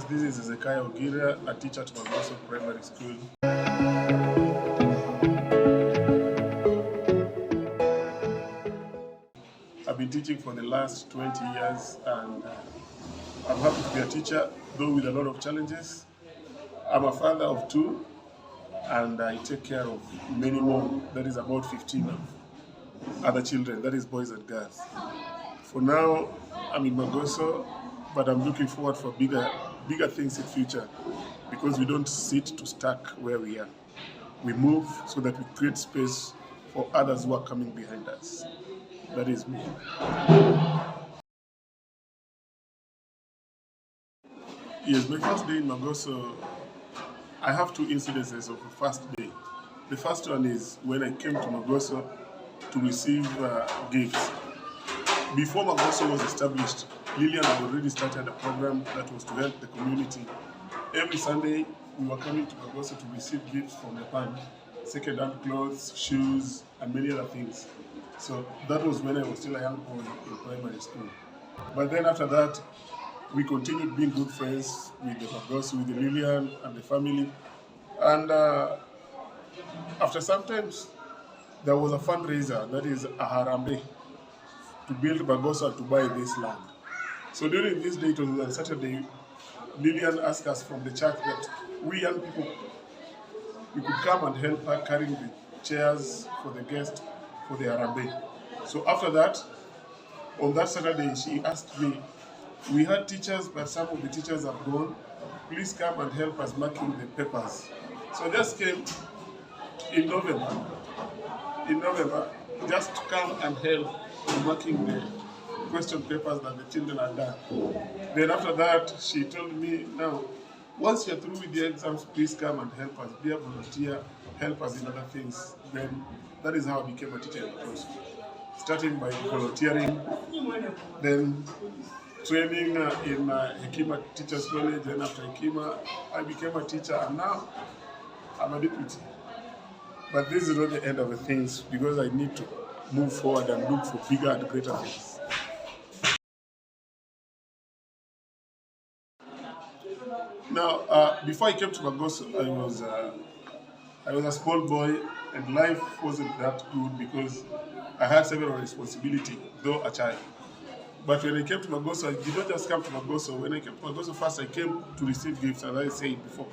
teachers, this is Hezekiah Ogira, a teacher at Magoso Primary School. I've been teaching for the last 20 years and I'm happy to be a teacher, though with a lot of challenges. I'm a father of 2 and I take care of many more, that is about 15 of other children, that is boys and girls. For now, I'm in Magoso, but I'm looking forward for bigger things in future because we don't sit to stuck where we are. We move so that we create space for others who are coming behind us. That is me. Yes, my first day in Magoso, I have 2 incidences of the first day. The first one is when I came to Magoso to receive gifts. Before Magoso was established, Lillian had already started a program that was to help the community. Every Sunday, we were coming to Magoso to receive gifts from the fund, second-hand clothes, shoes, and many other things. So that was when I was still a young boy in primary school. But then after that, we continued being good friends with the Magoso, with the Lillian and the family. And after some times, there was a fundraiser, that is a harambe, to build Magoso and to buy this land. So during this day, it was on Saturday, Lillian asked us from the church that we young people, we could come and help her carrying the chairs for the guests for the harambe. So after that, on that Saturday, she asked me, we had teachers, but some of the teachers have gone. Please come and help us marking the papers. So I just came in November, just to come and help in marking the question papers that the children had done. Then after that, she told me, now, once you're through with the exams, please come and help us. Be a volunteer, help us in other things. Then that is how I became a teacher in Magoso. Starting by volunteering, then training in Hekima Teachers College, then after Hekima, I became a teacher, and now I'm a deputy. But this is not the end of the things, because I need to move forward and look for bigger and greater things. Now, before I came to Magoso, I was a small boy, and life wasn't that good because I had several responsibilities, though a child. But when I came to Magoso, I did not just come to Magoso. When I came to Magoso first, I came to receive gifts, as I said before.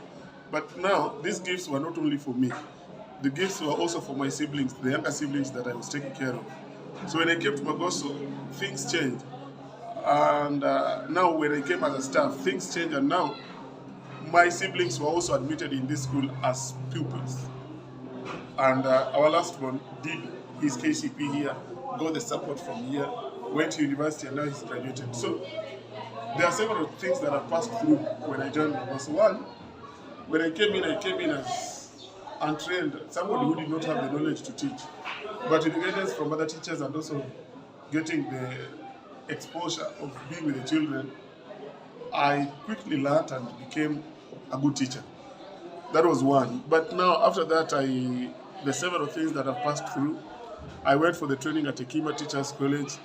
But now, these gifts were not only for me. The gifts were also for my siblings, the younger siblings that I was taking care of. So when I came to Magoso, things changed. And now when I came as a staff, things changed, and now my siblings were also admitted in this school as pupils. And our last one did his KCP here, got the support from here, went to university, and now he's graduated. So there are several things that I passed through when I joined Magoso. One, when I came in as untrained, somebody who did not have the knowledge to teach. But with the guidance from other teachers and also getting the exposure of being with the children, I quickly learned and became a good teacher. That was one. But now, after that, the several things that I've passed through, I went for the training at Hekima Teachers College.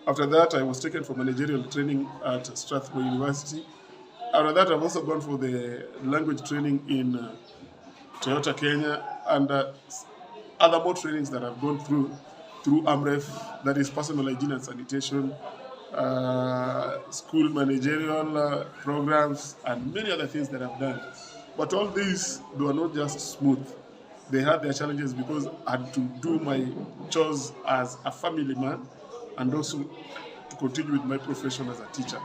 After that, I was taken for managerial training at Strathmore University. After that, I've also gone for the language training in Toyota, Kenya, and other more trainings that I've gone through AMREF, that is personal hygiene and sanitation, school managerial programs, and many other things that I've done. But all these, they were not just smooth. They had their challenges because I had to do my chores as a family man and also to continue with my profession as a teacher.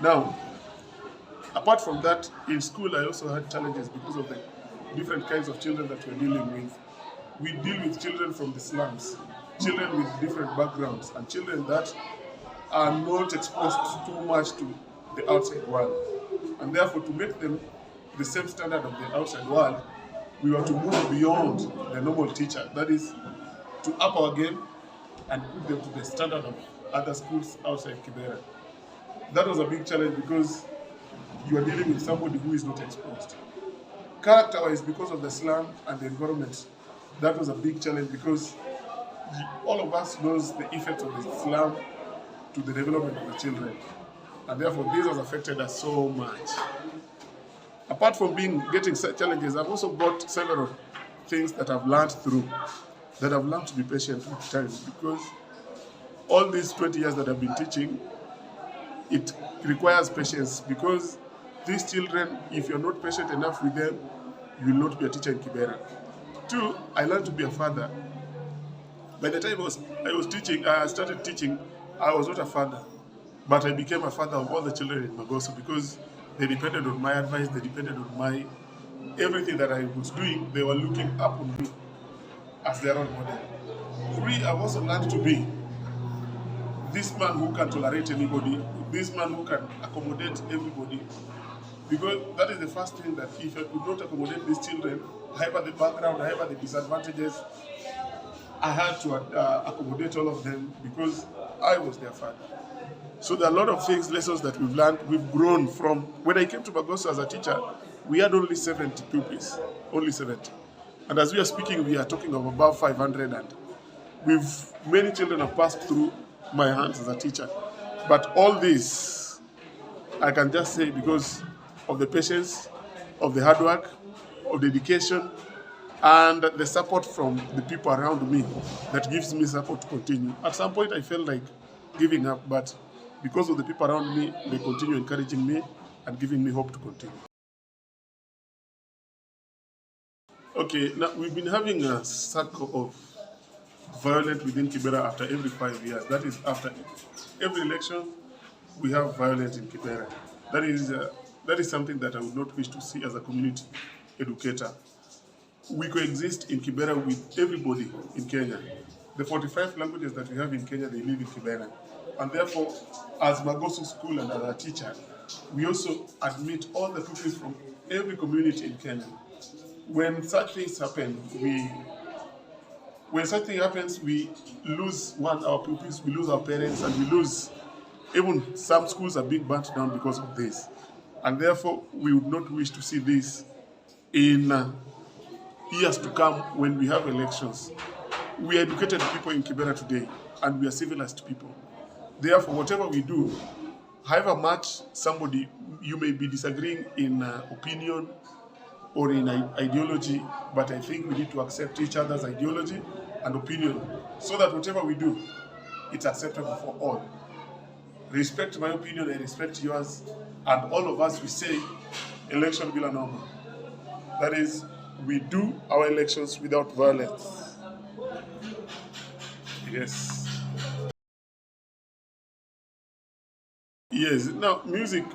Now, apart from that, in school I also had challenges because of the different kinds of children that we're dealing with. We deal with children from the slums, children with different backgrounds, and children that are not exposed too much to the outside world. And therefore, to make them the same standard of the outside world, we were to move beyond the normal teacher. That is, to up our game and put them to the standard of other schools outside Kibera. That was a big challenge because you are dealing with somebody who is not exposed. Character-wise, because of the slum and the environment, that was a big challenge because all of us knows the effects of the slum to the development of the children. And therefore, this has affected us so much. Apart from getting challenges, I've also got several things that I've learned through, that I've learned to be patient with time, because all these 20 years that I've been teaching, it requires patience, because these children, if you're not patient enough with them, you will not be a teacher in Kibera. Two, I learned to be a father. By the time I started teaching, I was not a father, but I became a father of all the children in Magoso, because they depended on my advice, they depended on my everything that I was doing. They were looking up on me as their role model. Three, I've also learned to be this man who can tolerate anybody, this man who can accommodate everybody. Because that is the first thing, that if I could not accommodate these children, however the background, however the disadvantages, I had to accommodate all of them, because I was their father. So there are a lot of things, lessons that we've learned, we've grown from. When I came to Magoso as a teacher, we had only 70 pupils, only 70. And as we are speaking, we are talking of about 500, and many children have passed through my hands as a teacher. But all this, I can just say, because of the patience, of the hard work, of dedication, and the support from the people around me that gives me support to continue. At some point, I felt like giving up, but because of the people around me, they continue encouraging me and giving me hope to continue. Okay, now we've been having a cycle of violence within Kibera after every 5 years. That is, after every election, we have violence in Kibera. That is something that I would not wish to see as a community educator. We coexist in Kibera with everybody in Kenya. The 45 languages that we have in Kenya, they live in Kibera. And therefore, as Magoso School and as a teacher, we also admit all the pupils from every community in Kenya. When such things happen, we lose our pupils, we lose our parents, and we lose, even some schools are being burnt down because of this. And therefore, we would not wish to see this in years to come when we have elections. We are educated people in Kibera today, and we are civilized people. Therefore, whatever we do, however much you may be disagreeing in opinion or in ideology, but I think we need to accept each other's ideology and opinion, so that whatever we do, it's acceptable for all. Respect my opinion, I respect yours, and all of us, we say, election bila norma. That is, we do our elections without violence. Yes. Yes. Now, music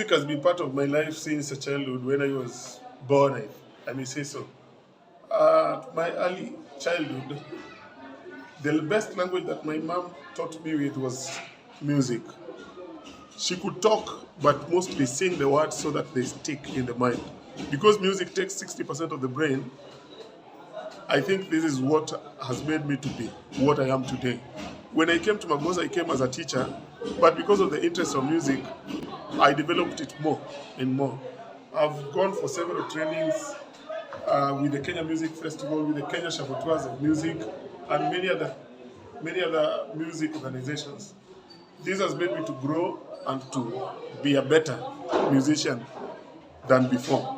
has been part of my life since childhood. When I was born, I may say so. My early childhood, the best language that my mom taught me with was music. She could talk, but mostly sing the words so that they stick in the mind. Because music takes 60% of the brain, I think this is what has made me to be what I am today. When I came to Magoso, I came as a teacher, but because of the interest of music, I developed it more and more. I've gone for several trainings with the Kenya Music Festival, with the Kenya Shabotours of Music, and many other music organizations. This has made me to grow and to be a better musician than before.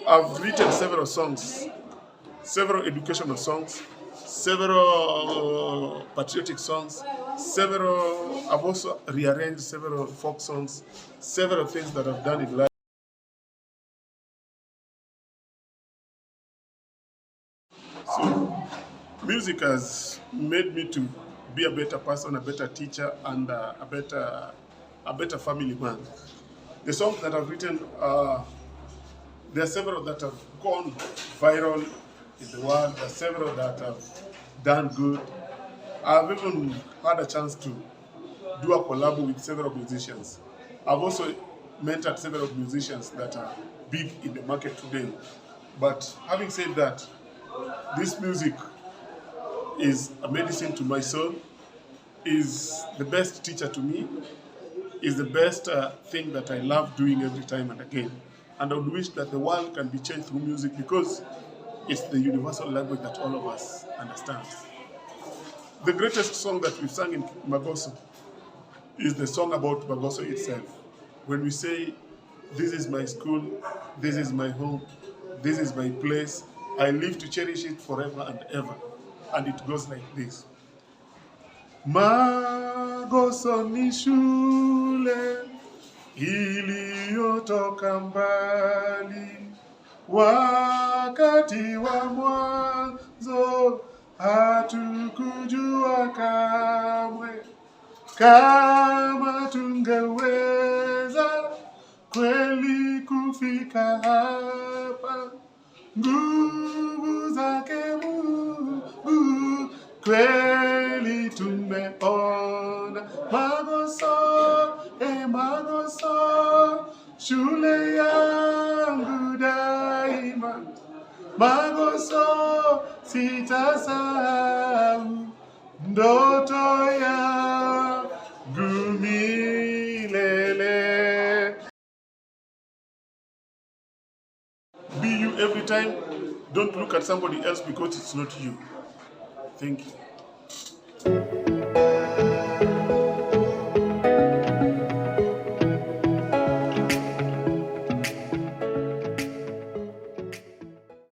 I've written several songs, several educational songs, several patriotic songs, I've also rearranged several folk songs, several things that I've done in life. So, music has made me to be a better person, a better teacher, and a better family man. The songs that I've written, there are several that have gone viral in the world. There are several that have done good. I've even had a chance to do a collab with several musicians. I've also mentored several musicians that are big in the market today. But having said that, this music is a medicine to my soul, is the best teacher to me, is the best thing that I love doing every time and again. And I would wish that the world can be changed through music, because it's the universal language that all of us understand. The greatest song that we've sung in Magoso is the song about Magoso itself. When we say This is my school. This is my home. This is my place. I live to cherish it forever and ever. And it goes like this. Magoso ni shule iliyotoka mbali, wakati wa mwanzo hatukujua kamwe kama tungeweza kweli kufika hapa. Nguvu zake Mungu kweli tumeona. Magoso, Magoso, shule yangu daima. Magoso, sitasahau ndoto yangu milele. Be you every time. Don't look at somebody else because it's not you. Thank you.